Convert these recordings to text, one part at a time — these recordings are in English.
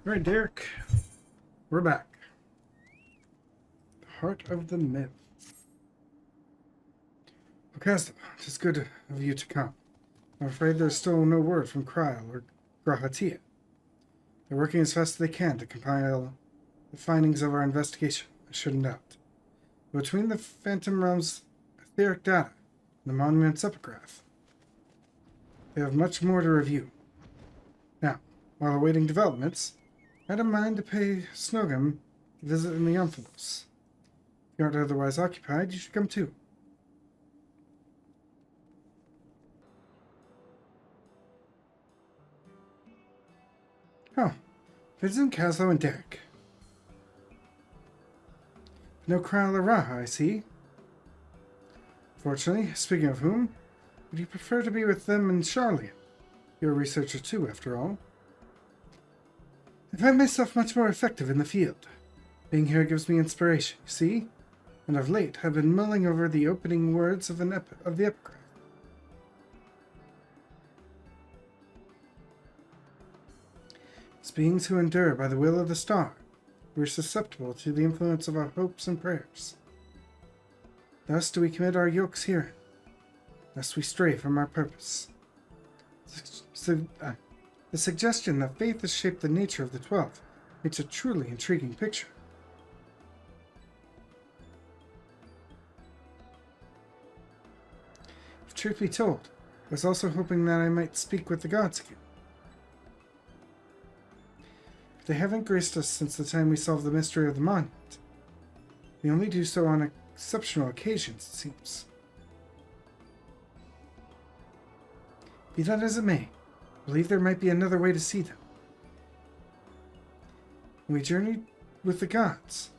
Alright, Derek. We're back. The heart of the myth. Okazda, it is good of you to come. I'm afraid there's still no word from Kryl or Grahatia. They're working as fast as they can to compile the findings of our investigation, I shouldn't doubt. Between the Phantom Realm's etheric data and the Monument's epigraph, they have much more to review. Now, while awaiting developments, I don't mind to pay Snogam a visit in the Omphalos. If you aren't otherwise occupied, you should come too. Oh, visiting Caslow and Derek. No Kryl or Raha, I see. Fortunately, speaking of whom, would you prefer to be with them in Charlian? You're a researcher too, after all. I find myself much more effective in the field. Being here gives me inspiration, you see? And of late, I've been mulling over the opening words of the epigraph. As beings who endure by the will of the star, we are susceptible to the influence of our hopes and prayers. Thus do we commit our yokes herein. Thus we stray from our purpose. The suggestion that faith has shaped the nature of the 12 makes a truly intriguing picture. If truth be told, I was also hoping that I might speak with the gods again. They haven't graced us since the time we solved the mystery of the monument. We only do so on exceptional occasions, it seems. Be that as it may, I believe there might be another way to see them. When we journeyed with the gods,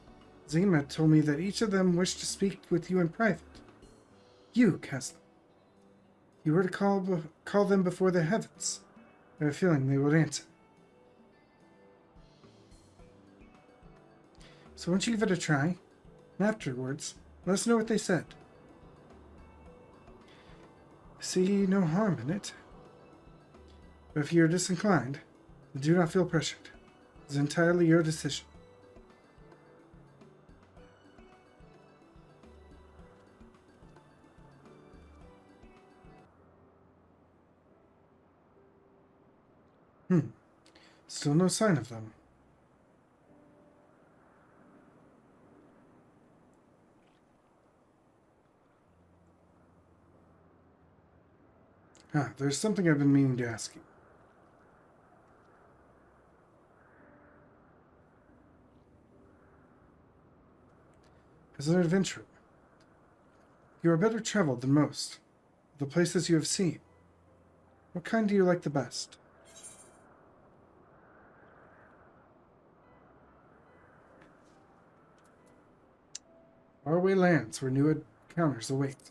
Zima told me that each of them wished to speak with you in private. You, Kesla. You were to call them before the heavens. I have a feeling they would answer. So why don't you give it a try, and afterwards, let us know what they said. I see no harm in it. But if you are disinclined, then do not feel pressured. It is entirely your decision. Still no sign of them. There's something I've been meaning to ask you. As an adventurer, you are better traveled than most. The places you have seen, what kind do you like the best? Faraway lands where new encounters await.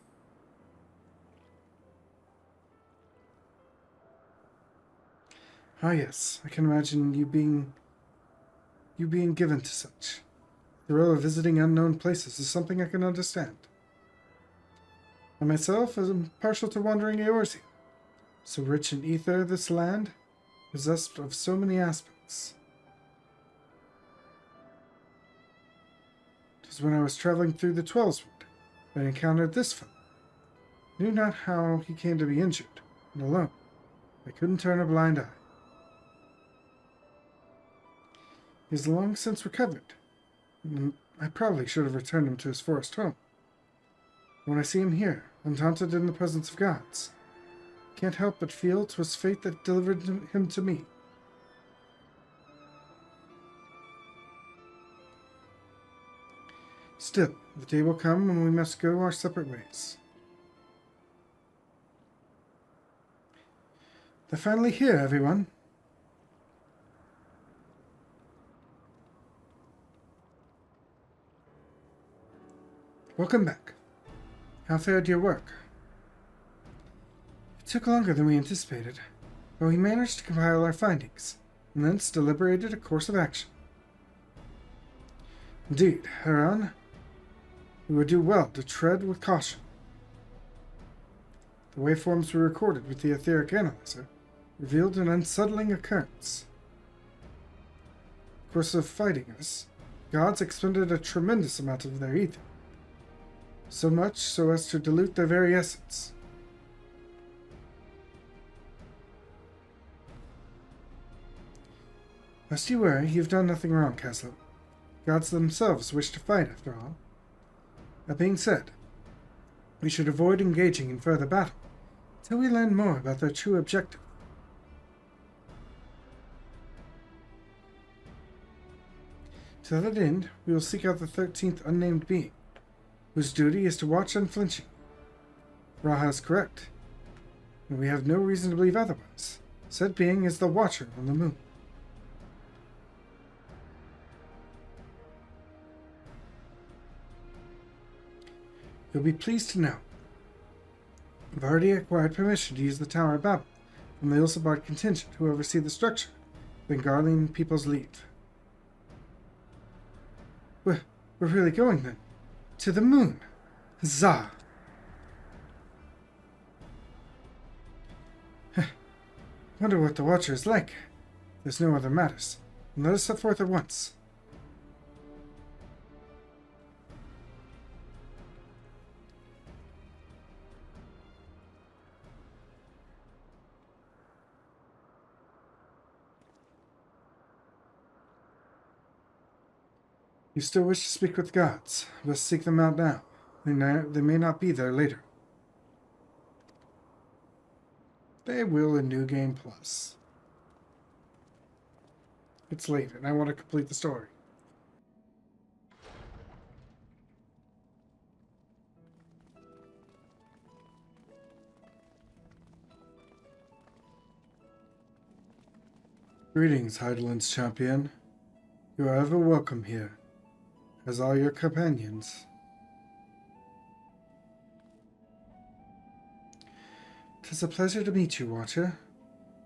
Ah yes, I can imagine you being given to such. The thrill of visiting unknown places is something I can understand. I myself am partial to wandering Eorzea. So rich in ether this land, possessed of so many aspects. It was when I was traveling through the Twelveswood that I encountered this fellow. I knew not how he came to be injured and alone. I couldn't turn a blind eye. He has long since recovered. I probably should have returned him to his forest home. When I see him here, undaunted in the presence of gods, I can't help but feel 'twas fate that delivered him to me. Still, the day will come when we must go our separate ways. They're finally here, everyone. Welcome back. How fared your work? It took longer than we anticipated, but we managed to compile our findings, and thence deliberated a course of action. Indeed, Haran, we would do well to tread with caution. The waveforms we recorded with the etheric analyzer revealed an unsettling occurrence. course of fighting us, gods expended a tremendous amount of their ether. So much so as to dilute their very essence. Lest you worry, you've done nothing wrong, Castle. Gods themselves wish to fight, after all. That being said, we should avoid engaging in further battle until we learn more about their true objective. To that end, we will seek out the 13th unnamed being, whose duty is to watch unflinchingly. Raha is correct, and we have no reason to believe otherwise. Said being is the Watcher on the moon. You'll be pleased to know I've already acquired permission to use the Tower of Babel from the Ilsabard contingent who oversee the structure of Bengali People's League. We're really going, then? To the moon? Huzzah! Wonder what the Watcher is like. There's no other matters. Let us set forth at once. You still wish to speak with gods. Let's seek them out now. They may not be there later. They will in New Game Plus. It's late, and I want to complete the story. Greetings, Heideland's champion. You are ever welcome here, as are your companions. Tis a pleasure to meet you, Watcher.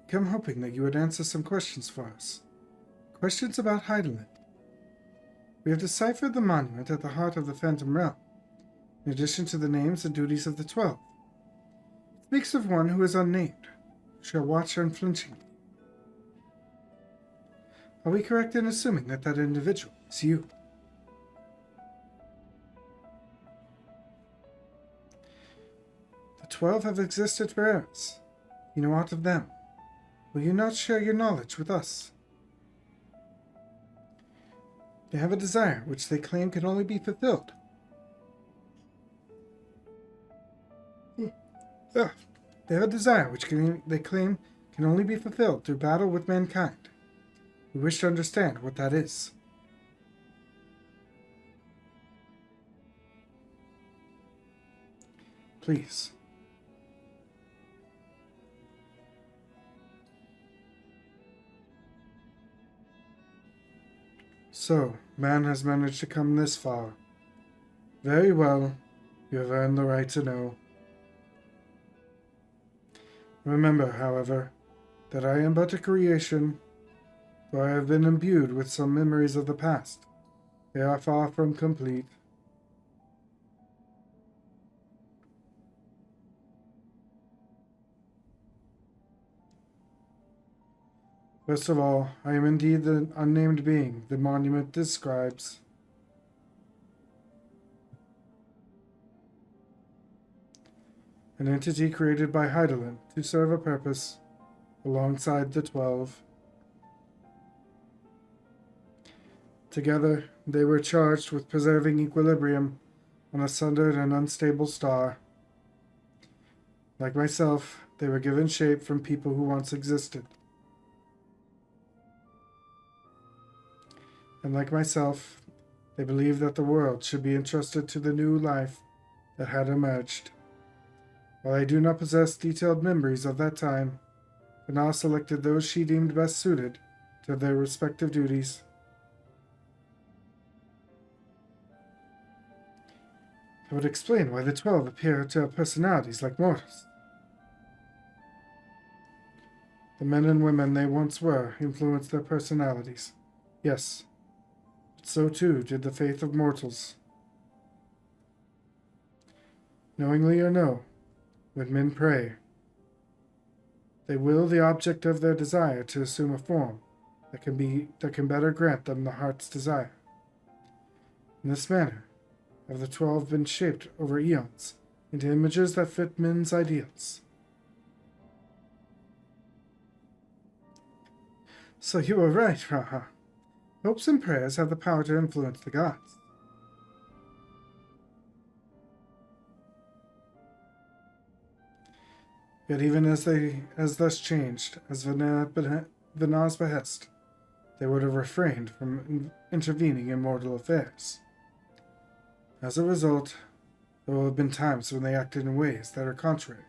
I come hoping that you would answer some questions for us. Questions about Heideland. We have deciphered the monument at the heart of the Phantom Realm, in addition to the names and duties of the 12. It speaks of one who is unnamed, who shall watch unflinchingly. Are we correct in assuming that that individual is you? The 12 have existed for eras. You know aught of them. Will you not share your knowledge with us? They have a desire which they claim can only be fulfilled. They have a desire which they claim can only be fulfilled through battle with mankind. We wish to understand what that is. Please. So, man has managed to come this far. Very well. You have earned the right to know. Remember, however, that I am but a creation, though I have been imbued with some memories of the past. They are far from complete. First of all, I am indeed the unnamed being the monument describes. An entity created by Heideland to serve a purpose alongside the 12. Together, they were charged with preserving equilibrium on a sundered and unstable star. Like myself, they were given shape from people who once existed. And like myself, they believed that the world should be entrusted to the new life that had emerged. While I do not possess detailed memories of that time, Fana selected those she deemed best suited to their respective duties. That would explain why the 12 appear to have personalities like mortals. The men and women they once were influenced their personalities. Yes, but so too did the faith of mortals. Knowingly or no, when men pray, they will the object of their desire to assume a form, that can better grant them the heart's desire. In this manner have the 12 been shaped over eons into images that fit men's ideals. So you were right, Raha. Hopes and prayers have the power to influence the gods. Yet even as thus changed, as Vinar's behest, they would have refrained from intervening in mortal affairs. As a result, there will have been times when they acted in ways that are contrary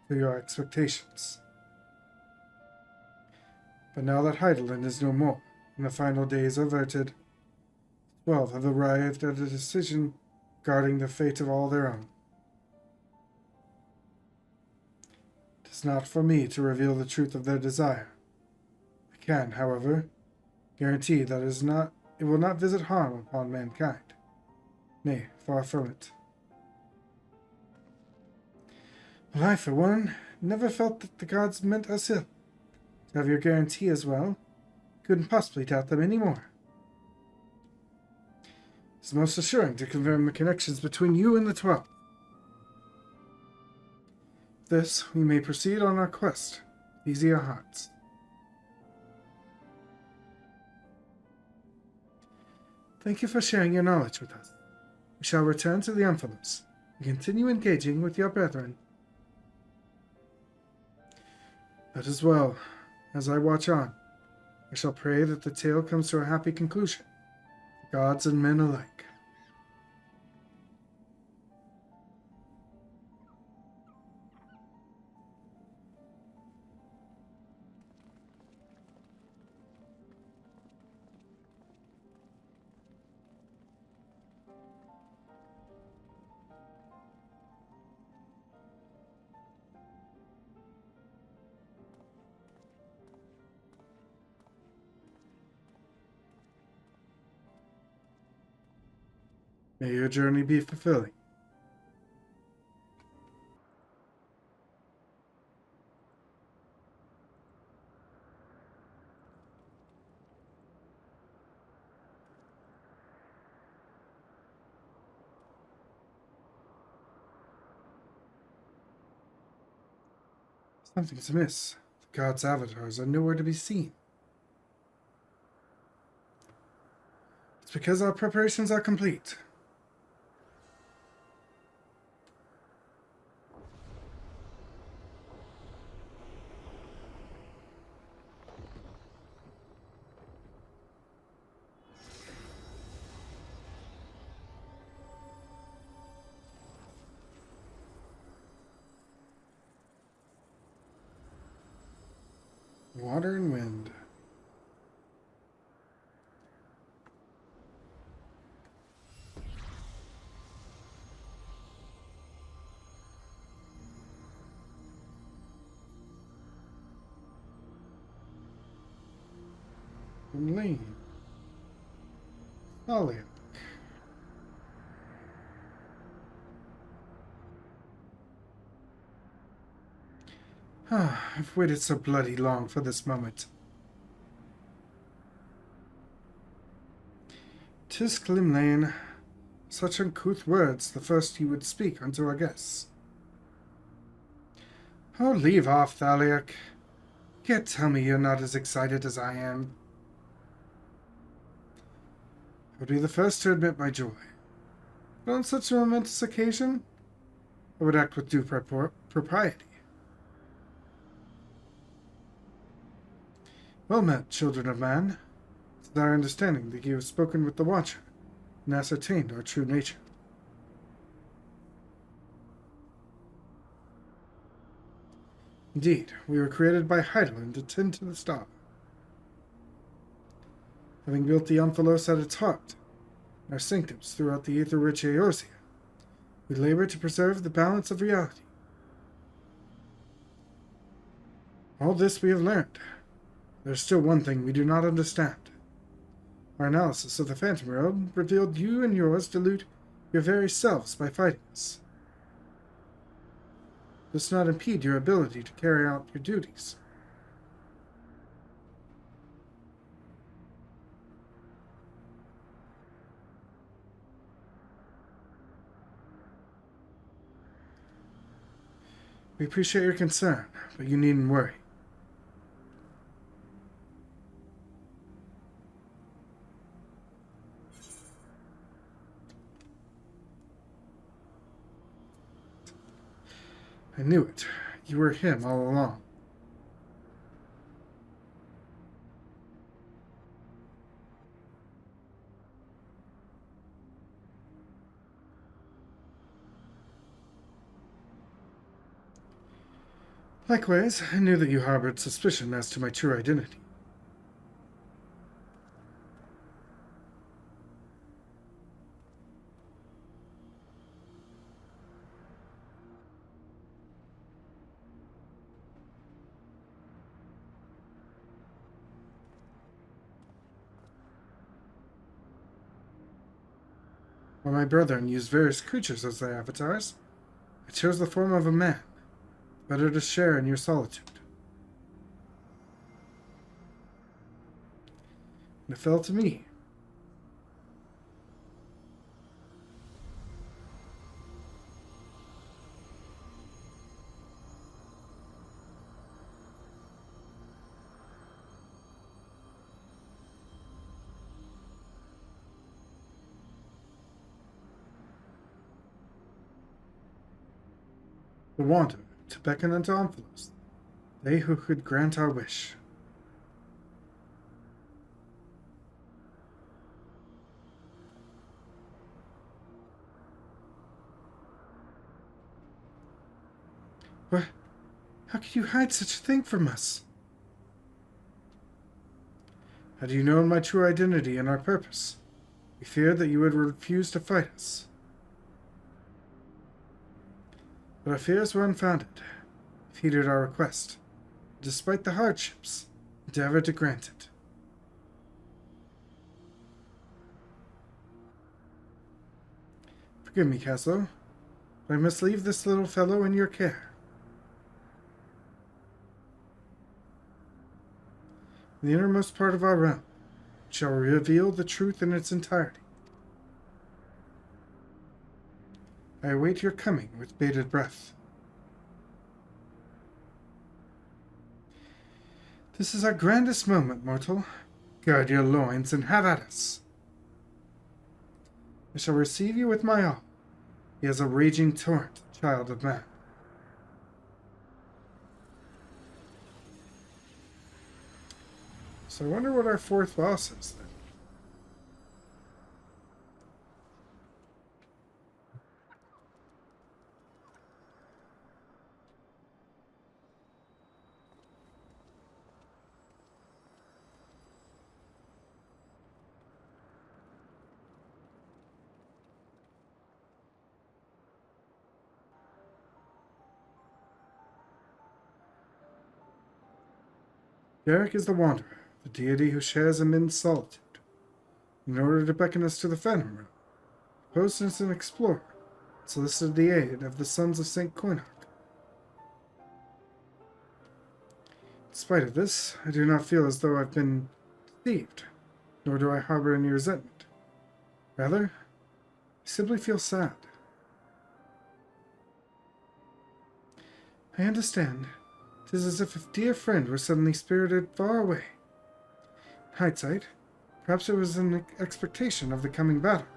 to your expectations. But now that Heidelin is no more, and the final days are averted, 12 have arrived at a decision guarding the fate of all their own. It is not for me to reveal the truth of their desire. I can, however, guarantee that it will not visit harm upon mankind. Nay, far from it. Well, I, for one, never felt that the gods meant us ill. To have your guarantee as well, couldn't possibly doubt them any more. It's most assuring to confirm the connections between you and the 12. This, we may proceed on our quest, with easier hearts. Thank you for sharing your knowledge with us. We shall return to the Amphilos and continue engaging with your brethren. That is well. As I watch on, I shall pray that the tale comes to a happy conclusion, for gods and men alike. May your journey be fulfilling. Something's amiss. The gods' avatars are nowhere to be seen. It's because our preparations are complete. Water and wind. And lean. Thalia. I've waited so bloody long for this moment. 'Tis Glimlane. Such uncouth words, the first he would speak unto our guests. Oh, leave off, Thalia. Can't tell me you're not as excited as I am. I would be the first to admit my joy. But on such a momentous occasion, I would act with due propriety. Well met, children of man. It is our understanding that you have spoken with the Watcher and ascertained our true nature. Indeed, we were created by Heidelin to tend to the star. Having built the Amphilos at its heart, and our sanctums throughout the ether-rich Eorzea, we labor to preserve the balance of reality. All this we have learned. There is still one thing we do not understand. Our analysis of the Phantom Realm revealed you and yours dilute your very selves by fighting us. This does not impede your ability to carry out your duties. We appreciate your concern, but you needn't worry. I knew it. You were him all along. Likewise, I knew that you harbored suspicion as to my true identity. While my brethren used various creatures as their avatars, I chose the form of a man, better to share in your solitude. And it fell to me. The wander, to beckon unto Omphalos, they who could grant our wish. What? How could you hide such a thing from us? Had you known my true identity and our purpose, we feared that you would refuse to fight us. But our fears were unfounded. You heeded our request. Despite the hardships, endeavored to grant it. Forgive me, Caslo, but I must leave this little fellow in your care. In the innermost part of our realm, it shall reveal the truth in its entirety. I await your coming with bated breath. This is our grandest moment, mortal. Gird your loins and have at us. I shall receive you with my all. He is a raging torrent, child of man. So I wonder what our fourth boss is then. Garrick is the Wanderer, the deity who shares immense solitude. In order to beckon us to the Phantom Realm, he posed as an explorer, and solicited the aid of the sons of St. Coinhawk. In spite of this, I do not feel as though I've been deceived, nor do I harbor any resentment. Rather, I simply feel sad. I understand. 'Tis as if a dear friend were suddenly spirited far away. In hindsight, perhaps it was an expectation of the coming battle.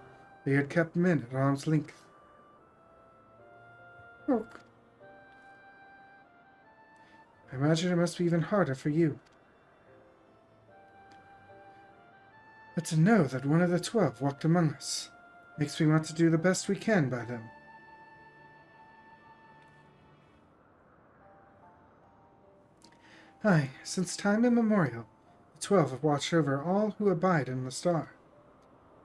They had kept men at arm's length. Oh, I imagine it must be even harder for you. But to know that one of the 12 walked among us makes me want to do the best we can by them. Aye, since time immemorial, the 12 have watched over all who abide in the star.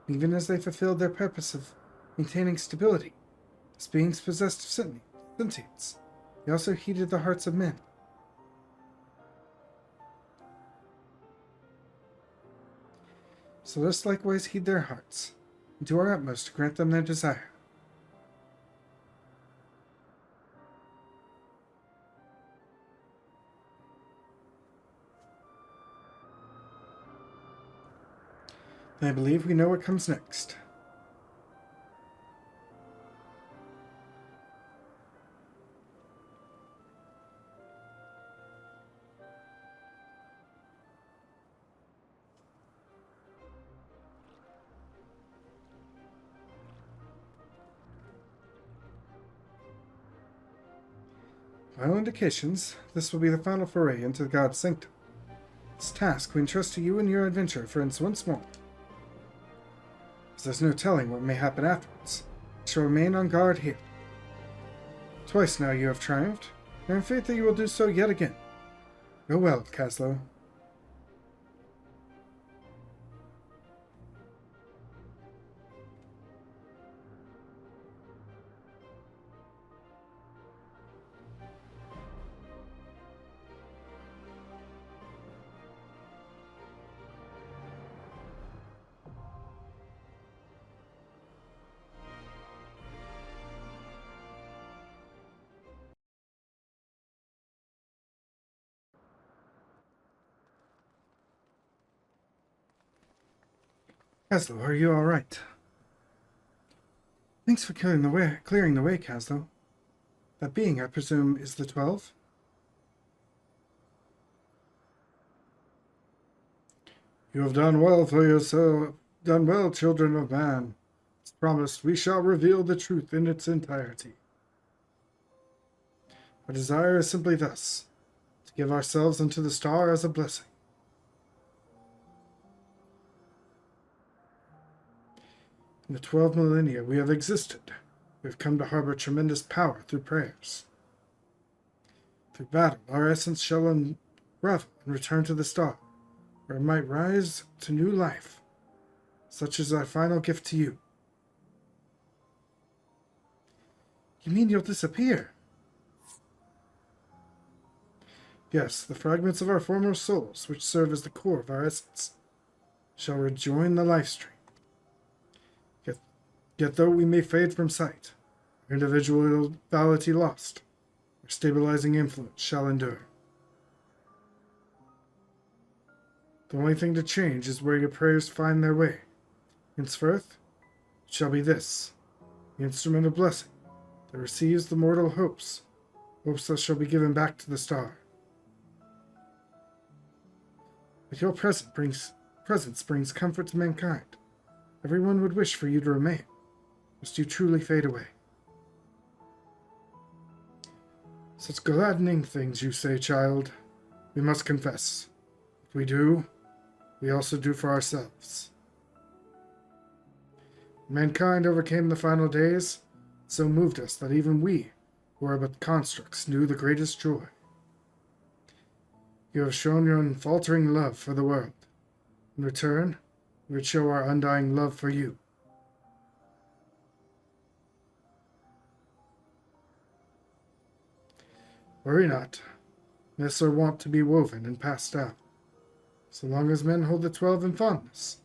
Even as they fulfilled their purpose of maintaining stability, as beings possessed of sentience, they also heeded the hearts of men. So let us likewise heed their hearts, and do our utmost to grant them their desire. I believe we know what comes next. By all indications, this will be the final foray into God's sanctum. This task we entrust to you and your adventure friends once more. As there's no telling what may happen afterwards, I shall remain on guard here. Twice now you have triumphed, and I am faith that you will do so yet again. Go well, Caslow. Caslow, are you all right? Thanks for clearing the way, Caslow. That being, I presume, is the 12? You have done well for yourself, done well, children of man. As promised, we shall reveal the truth in its entirety. Our desire is simply thus, to give ourselves unto the star as a blessing. In the 12 millennia we have existed, we have come to harbor tremendous power through prayers. Through battle, our essence shall unravel and return to the star, where it might rise to new life. Such is our final gift to you. You mean you'll disappear? Yes, the fragments of our former souls, which serve as the core of our essence, shall rejoin the life stream. Yet though we may fade from sight, our individuality lost, our stabilizing influence shall endure. The only thing to change is where your prayers find their way. Henceforth, it shall be this, the instrument of blessing, that receives the mortal hopes that shall be given back to the star. But your presence brings comfort to mankind. Everyone would wish for you to remain, lest you truly fade away. Such gladdening things you say, child. We must confess. If we do, we also do for ourselves. Mankind overcame the final days, so moved us that even we, who are but constructs, knew the greatest joy. You have shown your unfaltering love for the world. In return, we would show our undying love for you. Worry not. Myths are wont to be woven and passed down. So long as men hold the 12 in fondness,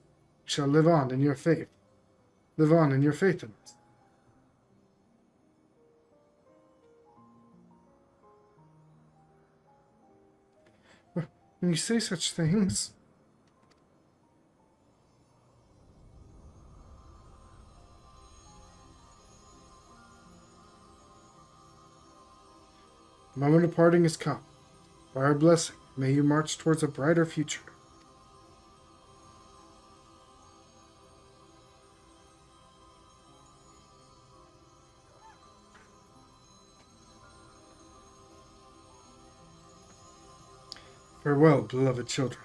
you shall live on in your faith. Live on in your faith in it. When you say such things... The moment of parting has come. By our blessing, may you march towards a brighter future. Farewell, beloved children.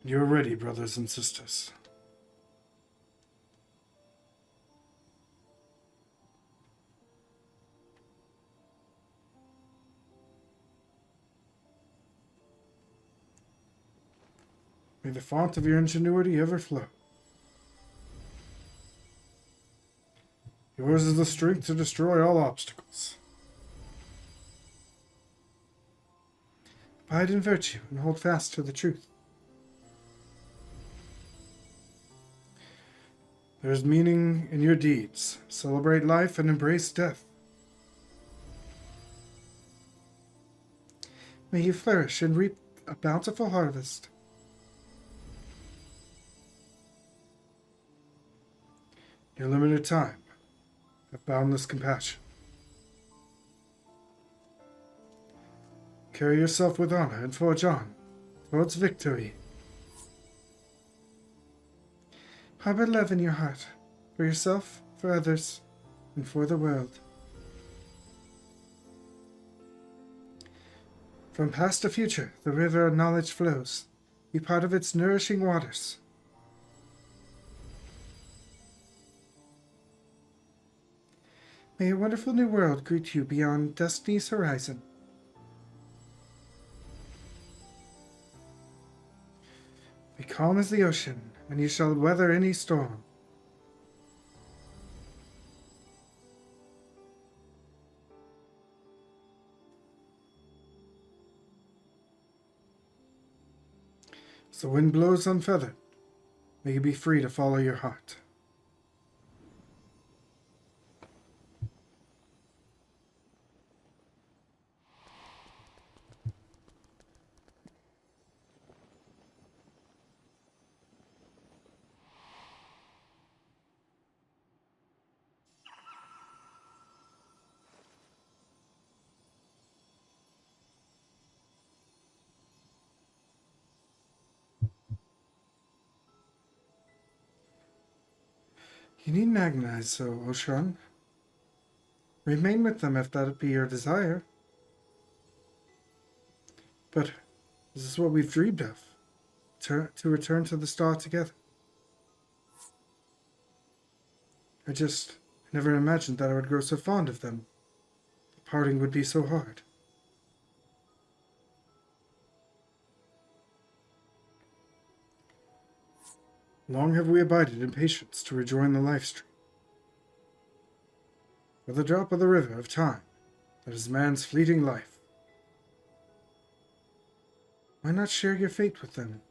You are ready, brothers and sisters. May the font of your ingenuity ever flow. Yours is the strength to destroy all obstacles. Abide in virtue and hold fast to the truth. There is meaning in your deeds. Celebrate life and embrace death. May you flourish and reap a bountiful harvest. Your limited time. Have boundless compassion. Carry yourself with honor and forge on towards victory. Harbor love in your heart, for yourself, for others, and for the world. From past to future, the river of knowledge flows. Be part of its nourishing waters. May a wonderful new world greet you beyond destiny's horizon. Be calm as the ocean, and you shall weather any storm. As the wind blows unfeathered, may you be free to follow your heart. You needn't agonize so, Oshun. Remain with them if that be your desire. But this is what we've dreamed of, to return to the star together. I never imagined that I would grow so fond of them. The parting would be so hard. Long have we abided in patience to rejoin the life stream. For the drop of the river of time that is man's fleeting life. Why not share your fate with them?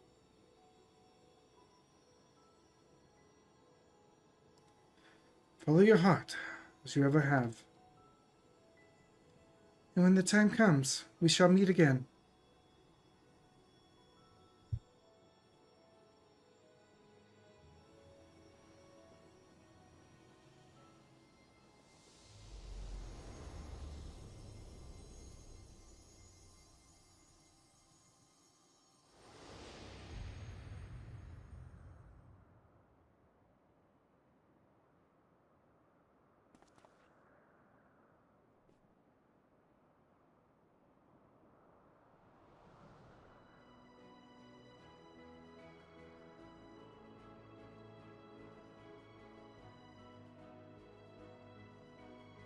Follow your heart, as you ever have. And when the time comes, we shall meet again.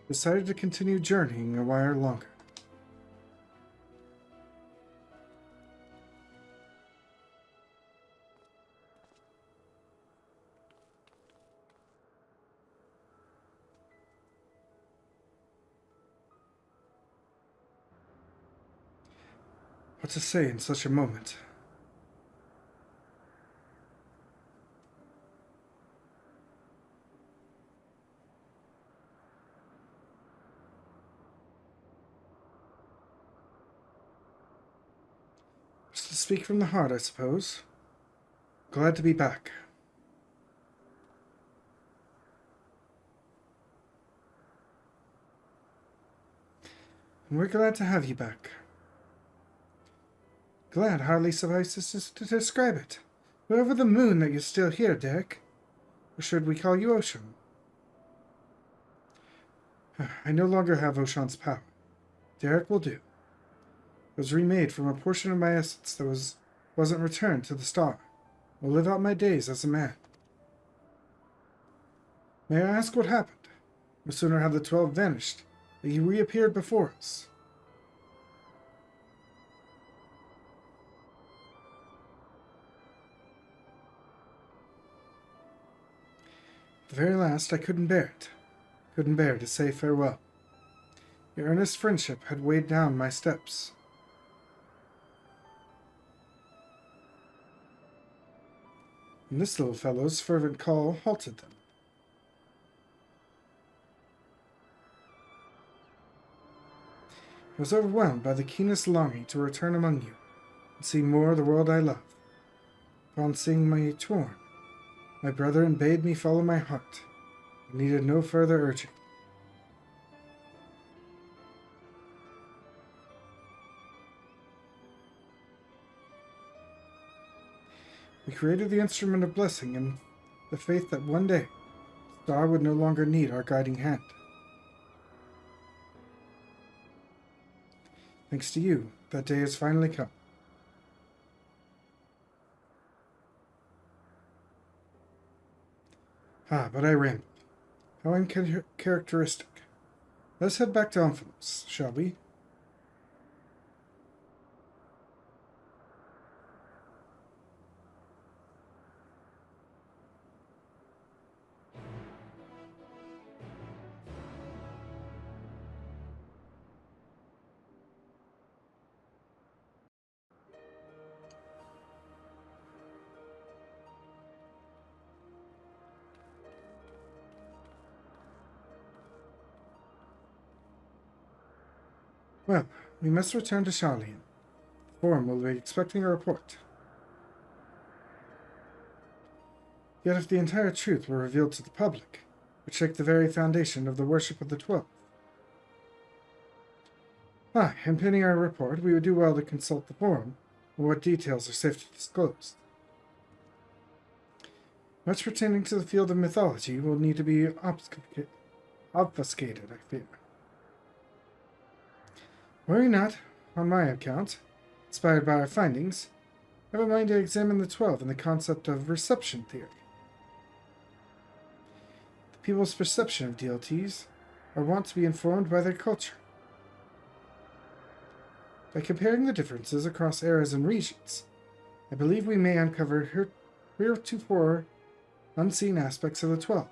Decided to continue journeying a while longer. What to say in such a moment? Just to speak from the heart, I suppose. Glad to be back. And we're glad to have you back. Glad hardly suffices to describe it. We're over the moon that you're still here, Derek. Or should we call you Ocean? I no longer have Ocean's power. Derek will do. It was remade from a portion of my essence that wasn't returned to the star. I'll live out my days as a man. May I ask what happened? No sooner had the 12 vanished, that you reappeared before us. At the very last, I couldn't bear it. Couldn't bear to say farewell. Your earnest friendship had weighed down my steps. And this little fellow's fervent call halted them. I was overwhelmed by the keenest longing to return among you and see more of the world I love. Upon seeing me torn, my brethren bade me follow my heart, It needed no further urging. We created the instrument of blessing in the faith that one day, the star would no longer need our guiding hand. Thanks to you, that day has finally come. But I rambled. How uncharacteristic. Let's head back to Omphalos, shall we? Well, we must return to Charlian. The Forum will be expecting a report. Yet if the entire truth were revealed to the public, it would shake the very foundation of the worship of the 12. And pending our report, we would do well to consult the Forum on what details are safe to disclose. Much pertaining to the field of mythology will need to be obfuscated, I fear. Worry not, on my account. Inspired by our findings, I have a mind to examine the 12 and the concept of reception theory. The people's perception of DLTs are wont to be informed by their culture. By comparing the differences across eras and regions, I believe we may uncover heretofore unseen aspects of the 12.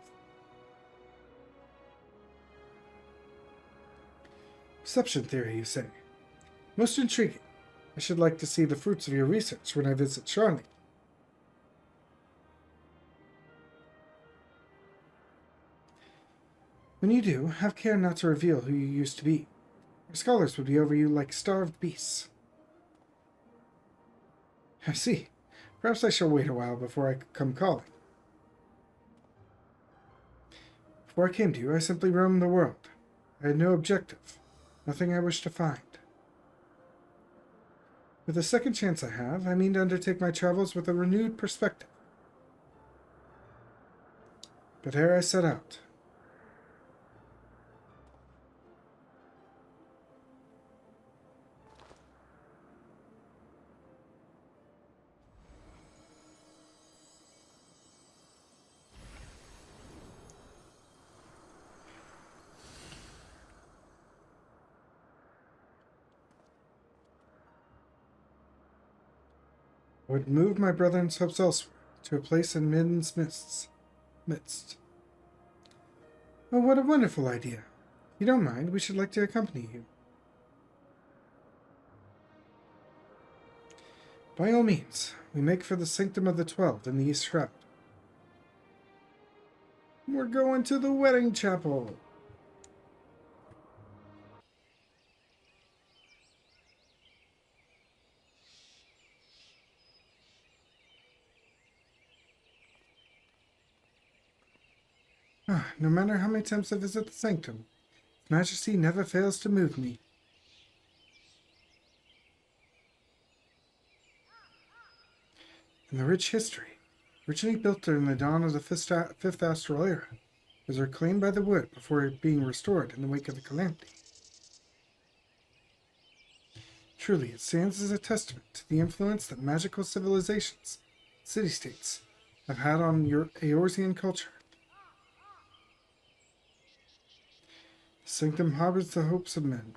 Reception theory, you say? Most intriguing. I should like to see the fruits of your research when I visit Charlie. When you do, have care not to reveal who you used to be. Our scholars would be over you like starved beasts. I see. Perhaps I shall wait a while before I come calling. Before I came to you, I simply roamed the world. I had no objective, nothing I wished to find. With the second chance I have, I mean to undertake my travels with a renewed perspective. But ere I set out, I would move my brethren's hopes elsewhere, to a place in men's midst. Oh, what a wonderful idea. If you don't mind, we should like to accompany you. By all means, we make for the Sanctum of the 12 in the East Shroud. We're going to the wedding chapel. No matter how many times I visit the Sanctum, His Majesty never fails to move me. In the rich history, originally built during the dawn of the fifth astral era, was reclaimed by the wood before being restored in the wake of the calamity. Truly, it stands as a testament to the influence that magical civilizations, city-states, have had on your Eorzean culture. The Sanctum harbors the hopes of men.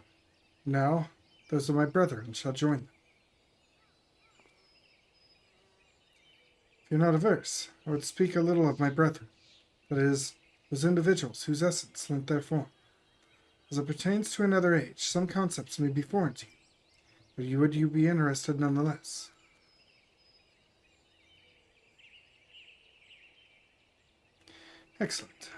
Now, those of my brethren shall join them. If you're not averse, I would speak a little of my brethren, that is, those individuals whose essence lent their form. As it pertains to another age, some concepts may be foreign to you, but would you be interested nonetheless? Excellent.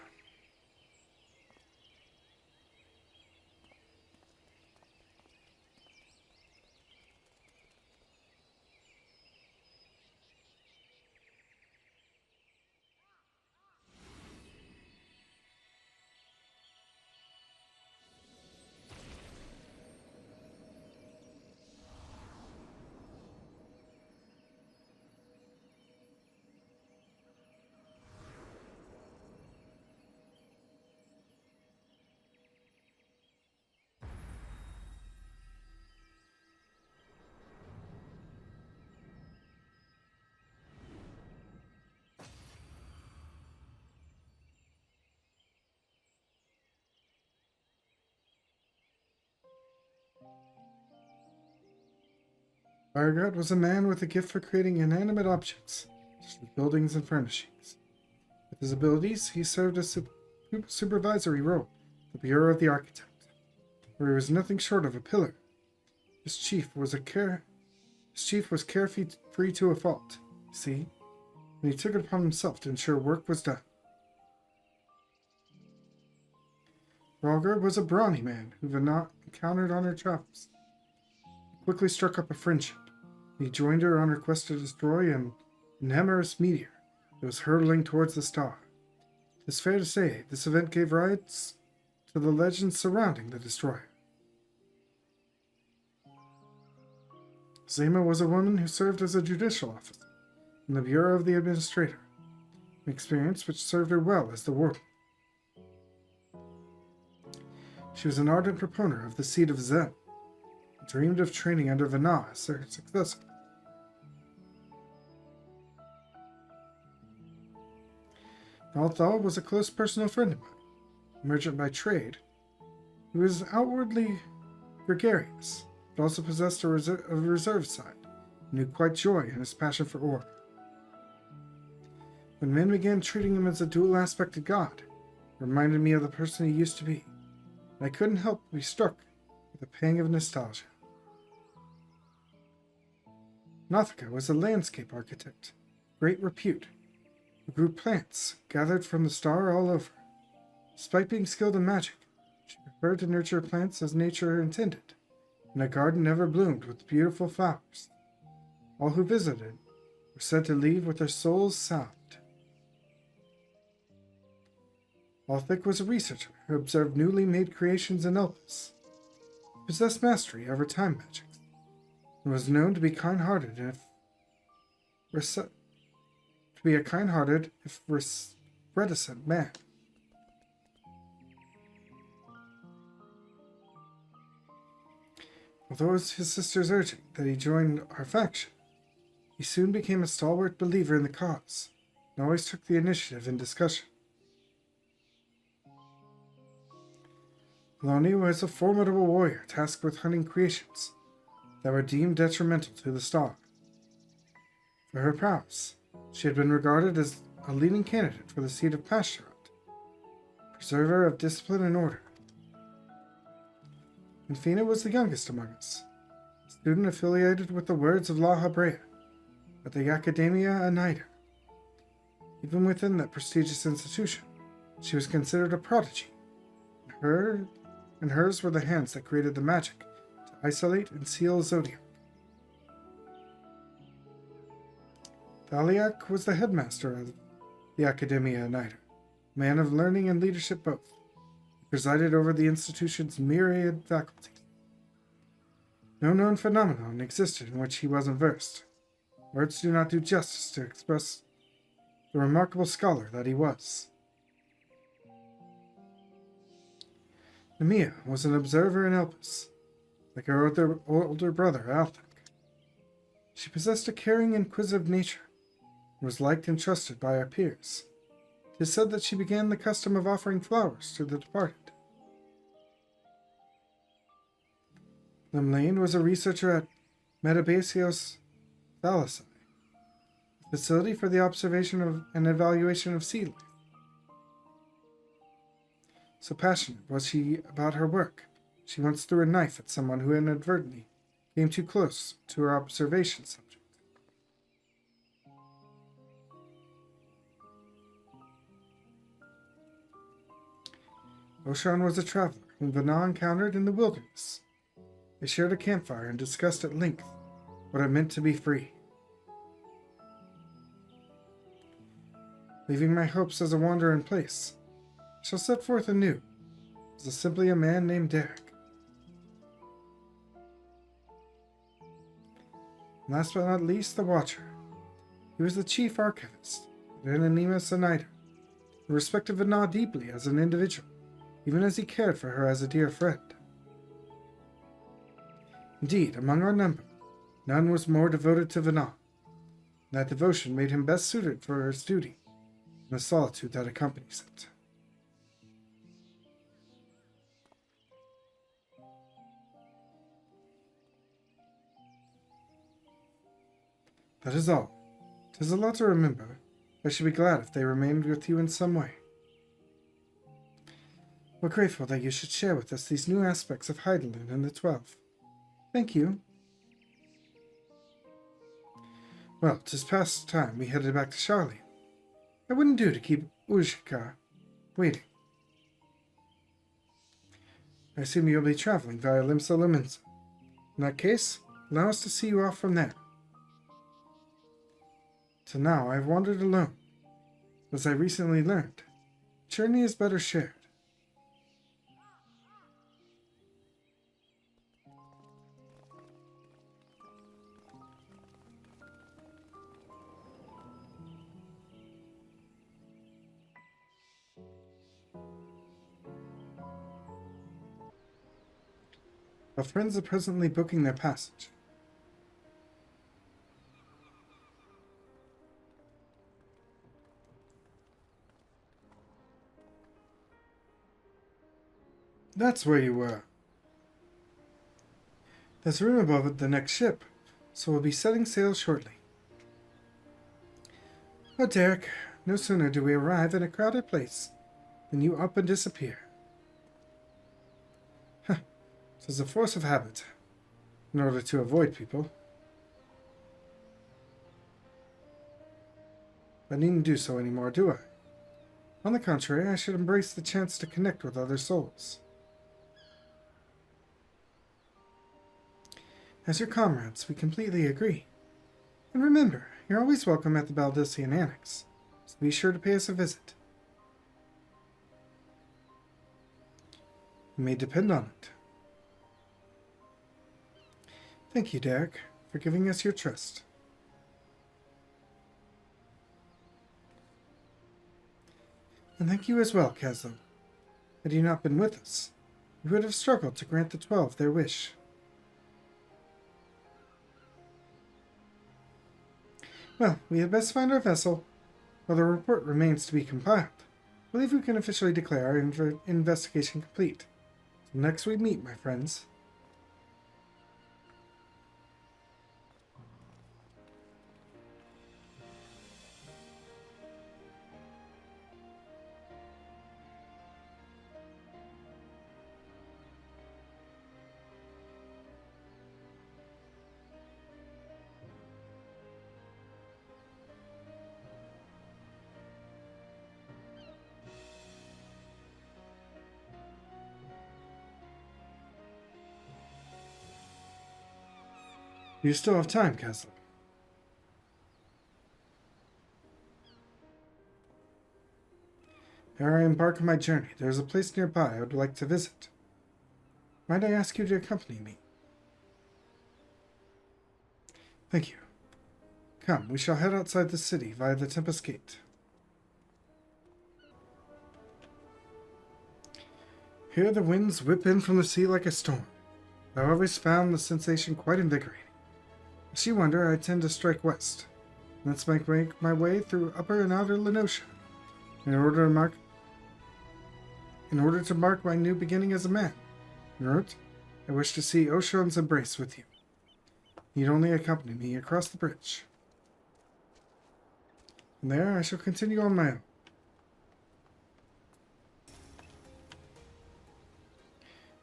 Firegod was a man with a gift for creating inanimate objects, such as buildings and furnishings. With his abilities, he served a supervisory role at the Bureau of the Architect, where he was nothing short of a pillar. His chief was carefree to a fault, you see, and he took it upon himself to ensure work was done. Rhalgr was a brawny man who Vana encountered on her travels. He quickly struck up a friendship. He joined her on her quest to destroy an amorphous meteor that was hurtling towards the star. It is fair to say this event gave rise to the legends surrounding the destroyer. Zema was a woman who served as a judicial officer in the Bureau of the Administrator, an experience which served her well as the warden. She was an ardent proponent of the seat of Zen, and dreamed of training under Vana as her successor. Nalthal was a close personal friend of mine, a merchant by trade. He was outwardly gregarious, but also possessed a reserved side, and knew quite joy in his passion for order. When men began treating him as a dual-aspected god, it reminded me of the person he used to be, and I couldn't help but be struck with a pang of nostalgia. Nothika was a landscape architect, of great repute, who grew plants gathered from the star all over. Despite being skilled in magic, she preferred to nurture plants as nature intended, and a garden never bloomed with beautiful flowers. All who visited were said to leave with their souls salved. Althik was a researcher who observed newly made creations in Elpis. He possessed mastery over time magic, and was known to be kind-hearted if reticent man. Although it was his sister's urging that he join our faction, he soon became a stalwart believer in the cause, and always took the initiative in discussion. Loni was a formidable warrior tasked with hunting creations that were deemed detrimental to the star. For her prowess, she had been regarded as a leading candidate for the seat of Pastorate, preserver of discipline and order. Infina was the youngest among us, a student affiliated with the Words of La Habrea at the Academia Anida. Even within that prestigious institution, she was considered a prodigy, and hers were the hands that created the magic to isolate and seal Zodiac. Thaliak was the headmaster of the Academia Anida, a man of learning and leadership both. He presided over the institution's myriad faculty. No known phenomenon existed in which he wasn't versed. Words do not do justice to express the remarkable scholar that he was. Nemia was an observer in Elpis, like her older brother, Althek. She possessed a caring, inquisitive nature, and was liked and trusted by her peers. It is said that she began the custom of offering flowers to the departed. Limlane was a researcher at Metabasios Thalassai, a facility for the observation and evaluation of sea life. So passionate was she about her work, she once threw a knife at someone who inadvertently came too close to her observation subject. Oshan was a traveler whom Vana encountered in the wilderness. They shared a campfire and discussed at length what it meant to be free. Leaving my hopes as a wanderer in place, I shall set forth anew as simply a man named Derek. Last but not least, the Watcher. He was the chief archivist at Anonima Anida, and respected Vana deeply as an individual, even as he cared for her as a dear friend. Indeed, among our number, none was more devoted to Vana. That devotion made him best suited for his duty and the solitude that accompanies it. That is all. 'Tis a lot to remember. I should be glad if they remained with you in some way. We're grateful that you should share with us these new aspects of Heidelin and the 12. Thank you. Well, 'tis past time we headed back to Charlie. It wouldn't do to keep Uzhika waiting. I assume you'll be traveling via Limsa Liminsa. In that case, allow us to see you off from there. Till now, I have wandered alone. As I recently learned, journey is better shared. Our friends are presently booking their passage. That's where you were. There's room above the next ship, so we'll be setting sail shortly. Oh, Derek, no sooner do we arrive in a crowded place than you up and disappear. Huh, 'tis a force of habit, in order to avoid people. I needn't do so anymore, do I? On the contrary, I should embrace the chance to connect with other souls. As your comrades, we completely agree. And remember, you're always welcome at the Baldician Annex, so be sure to pay us a visit. You may depend on it. Thank you, Derek, for giving us your trust. And thank you as well, Caslo. Had you not been with us, we would have struggled to grant the 12 their wish. Well, we had best find our vessel. While the report remains to be compiled, I believe we can officially declare our investigation complete. Till next we meet, my friends. You still have time, Caslo. Ere I embark on my journey, there is a place nearby I would like to visit. Might I ask you to accompany me? Thank you. Come, we shall head outside the city via the Tempest Gate. Here the winds whip in from the sea like a storm. I've always found the sensation quite invigorating. As you wonder, I tend to strike west. Let's make my way through Upper and Outer Lenosha, in order to mark my new beginning as a man. En route, I wish to see Oshon's embrace with you. You'd only accompany me across the bridge. From there, I shall continue on my own.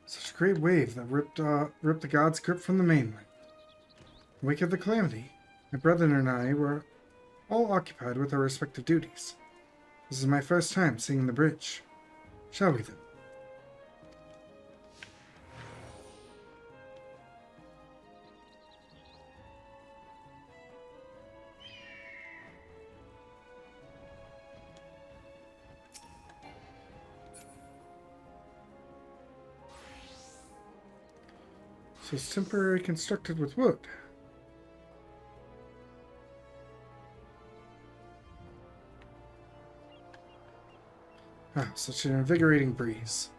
Such a great wave that ripped the god's grip from the mainland. In the wake of the calamity, my brethren and I were all occupied with our respective duties. This is my first time seeing the bridge. Shall we then? So it's temporarily constructed with wood. Ah, such an invigorating breeze.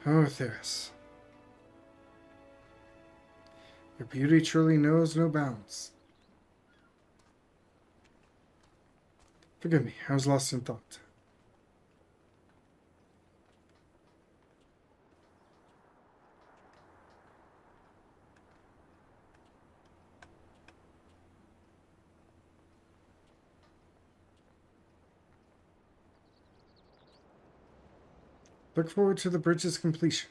Oh, Theris. Your beauty truly knows no bounds. Forgive me, I was lost in thought. Look forward to the bridge's completion.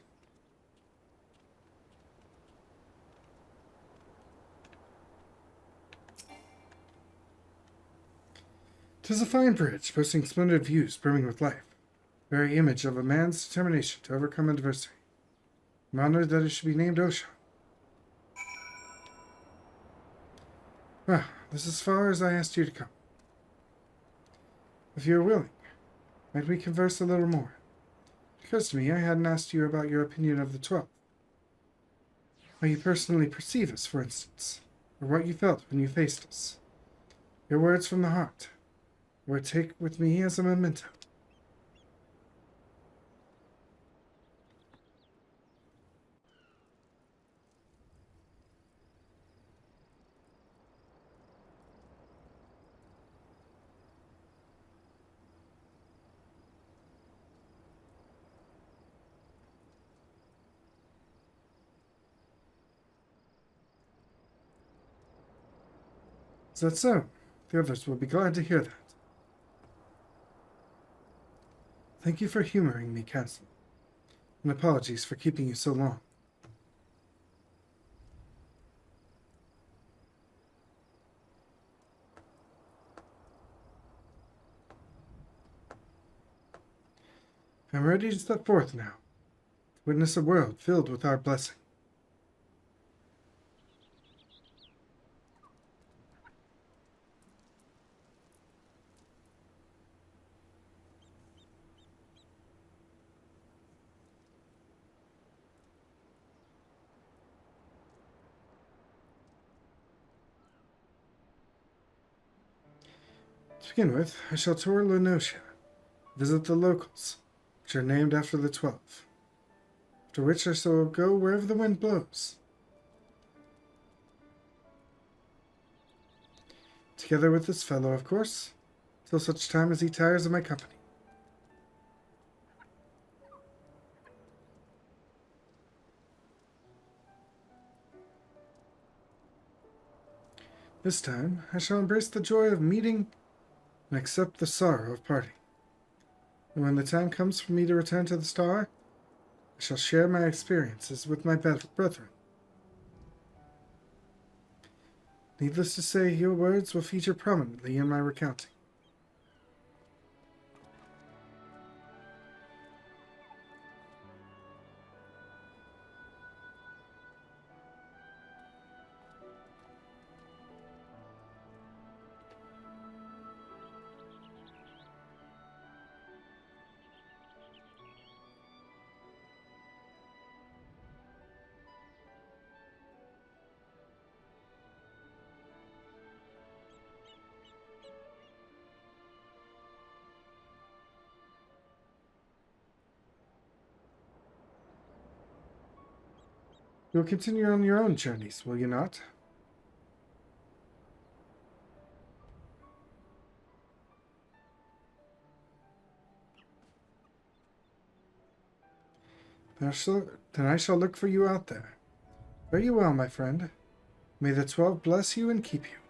"'Tis a fine bridge, boasting splendid views, brimming with life. Very image of a man's determination to overcome adversity. I'm honored that it should be named Osho. Well, this is as far as I asked you to come. If you are willing, might we converse a little more? It occurs to me I hadn't asked you about your opinion of the 12. How you personally perceive us, for instance, or what you felt when you faced us. Your words from the heart, or take with me as a memento." "Is that so? The others will be glad to hear that. Thank you for humoring me, Castle, and apologies for keeping you so long. I'm ready to step forth now, to witness a world filled with our blessing. To begin with, I shall tour Lenosia, visit the locals, which are named after the 12. After which I shall go wherever the wind blows. Together with this fellow, of course, till such time as he tires of my company. This time, I shall embrace the joy of meeting and accept the sorrow of parting. And when the time comes for me to return to the star, I shall share my experiences with my brethren. Needless to say, your words will feature prominently in my recounting. You'll continue on your own journeys, will you not? Then I shall look for you out there. Fare you well, my friend. May the 12 bless you and keep you.